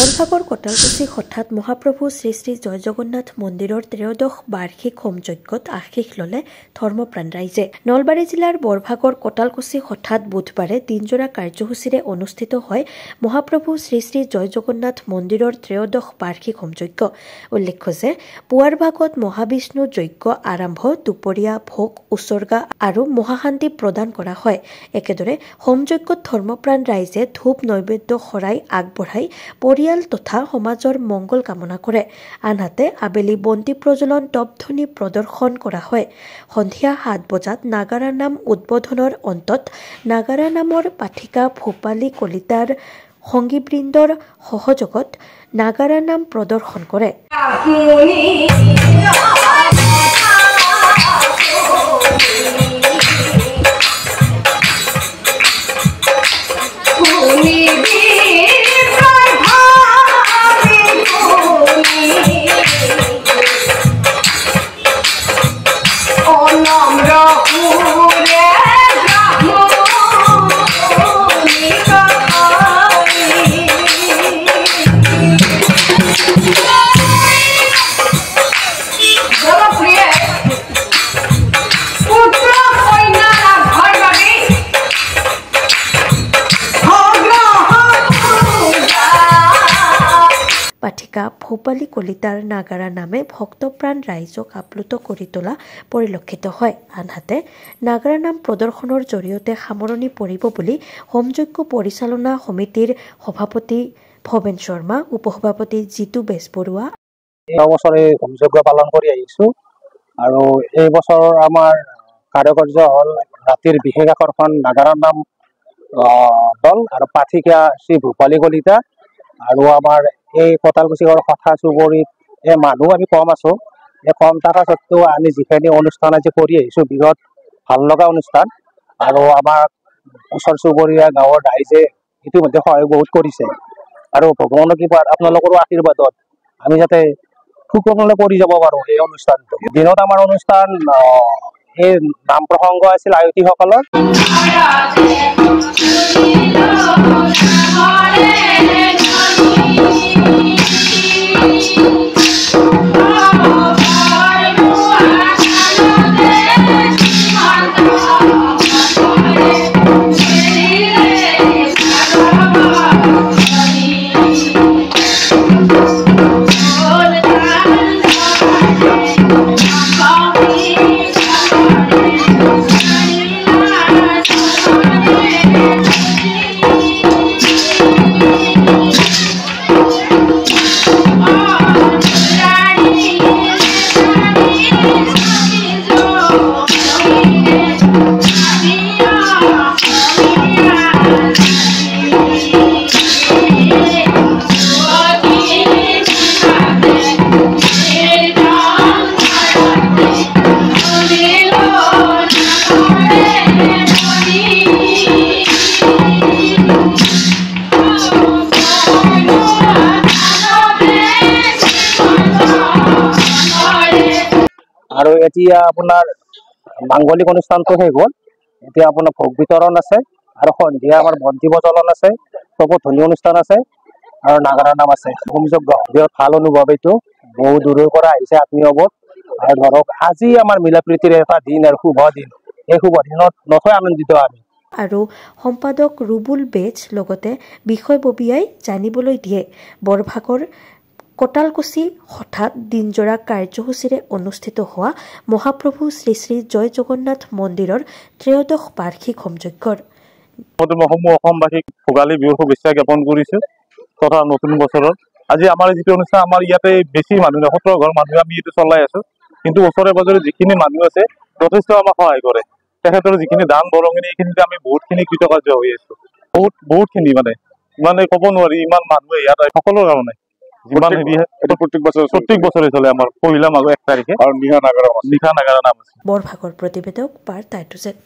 বৰভাগৰ কটালকুছি হঠাৎ মহাপ্ৰভু শ্ৰী শ্ৰী জয় জগন্নাথ মন্দিৰৰ ত্ৰয়োদশ বাৰ্ষিক হোমযজ্ঞত আশীষ ললে ধৰ্মপ্ৰাণ ৰাইজে। নলবাৰী জিলাৰ বৰভাগৰ কটালকুছি হঠাৎ বুধবাৰে দিনজোৰা কাৰ্যসূচীৰে অনুষ্ঠিত হয় মহাপ্ৰভু শ্ৰী শ্ৰী জয় জগন্নাথ মন্দিৰৰ ত্ৰয়োদশ বাৰ্ষিক হোমযজ্ঞ। উল্লেখ্য যে পুৱাৰ ভাগত মহাবিষ্ণু যজ্ঞ আৰম্ভ, দুপৰীয়া ভোগ উচৰ্গা আৰু মহাশান্তি প্ৰদান কৰা হয়। একেদৰে হোমযজ্ঞত ধৰ্মপ্ৰাণ ৰাইজে ধূপ নৈবেদ্য শৰাই আগবঢ়াই পৰিয়াল তথা সমাজৰ মংগল কামনা কৰে। আনহাতে আবেলি বন্তি প্ৰজ্বলন তপধ্বনি প্ৰদৰ্শন কৰা হয়। সন্ধিয়া 7 বজাত নাগাৰা নাম উদ্বোধনৰ অন্তত নাগাৰা নামৰ পাঠিকা ভূপালী কলিতাৰ সংগীবৃন্দৰ সহযোগত নাগাৰা নাম প্ৰদৰ্শন কৰে। পাঠিকা ভূপালী কলিতাৰ নাগাৰা নামে ভক্তপ্ৰাণ ৰাইজক আপ্লুত কৰি তোলা পৰিলক্ষিত হয়। আনহাতে নাগাৰা নাম প্ৰদৰ্শনৰ জৰিয়তে সামৰণি পৰিব বুলি হোমযজ্ঞ পৰিচালনা সমিতিৰ সভাপতি ভৱেন শৰ্মা, উপসভাপতি জিতু বেজবৰুৱা বছৰে হোমযজ্ঞ পালন কৰি আহিছো আৰু এই বছৰ আমাৰ কাৰ্যকাৰ্য হ'ল ৰাতিৰ বিশেষ আকৰ্ষণ নাগাৰা নাম দল আৰু পাঠিকা শ্ৰী ভূপালী কলিতা আৰু আমাৰ এই কটালকুছিৰ কথা চুবুৰীত এই মানুহ আমি কম আছো। এই কম থকা সত্বেও আমি যিখিনি অনুষ্ঠান আজি কৰি আহিছো বিৰাট ভাল লগা অনুষ্ঠান আৰু আমাৰ ওচৰ চুবুৰীয়া গাঁৱৰ ৰাইজে ইতিমধ্যে সহায় বহুত কৰিছে আৰু ভগৱানৰ কৃপাত আপোনালোকৰো আশীৰ্বাদত আমি যাতে সুকলমে কৰি যাব পাৰো এই অনুষ্ঠানটো। দিনত আমাৰ অনুষ্ঠান এই নাম প্ৰসংগ আছিল আয়তীসকলৰ। আৰু এতিয়া আপোনাৰ মাংগলিক অনুষ্ঠানটো শেষ হ'ল। এতিয়া আপোনাৰ ভোগ বিতৰণ আছে আৰু সন্ধিয়া আমাৰ বন্তি প্ৰজ্বলন আছে, তপধ্বনি অনুষ্ঠান আছে আৰু নাগাৰা নাম আছে। হোমযজ্ঞ বিৰাট ভাল অনুভৱ। এইটো বহু দূৰৰ পৰা আহিছে আত্মীয়বোৰ আৰু ধৰক আজি আমাৰ মিলা প্ৰীতিৰ এটা দিন আৰু শুভ দিন। এই শুভ দিনত নথৈ আনন্দিত আমি। আৰু সম্পাদক ৰুবুল বেজ লগতে বিষয়ববীয়াই জানিবলৈ দিয়ে বৰভাগৰ কটালকুছি হঠাৎ দিনজোৰা কাৰ্যসূচীৰে অনুষ্ঠিত হোৱা মহাপ্ৰভু শ্ৰী শ্ৰী জয় জগন্নাথ মন্দিৰৰ ত্ৰয়োদশ বাৰ্ষিক হোমযজ্ঞৰ অসমবাসীক ভোগালী বিহুৰ শুভেচ্ছা জ্ঞাপন কৰিছো তথা নতুন বছৰত আজি আমাৰ যিটো অনুষ্ঠান আমাৰ ইয়াতে বেছি মানুহ 17 ঘৰ মানুহ আমি এইটো চলাই আছো, কিন্তু ওচৰে পাজৰে যিখিনি মানুহ আছে যথেষ্ট আমাক সহায় কৰে। তেখেতৰ যিখিনি দান বৰঙণি এইখিনিতে আমি বহুতখিনি কৃতকাৰ্য হৈ আছো। বহুতখিনি মানে ক'ব নোৱাৰি ইমান মানুহে ইয়াত সকলোৰ কাৰণে যিমান প্ৰত্যেক বছৰে চলে আমাৰ পহিলা মাঘৰ 1 তাৰিখে আৰু নিশা নাগাৰা নাম আছে। বৰভাগৰ প্ৰতিবেদক বাৰ্তা টু জেড।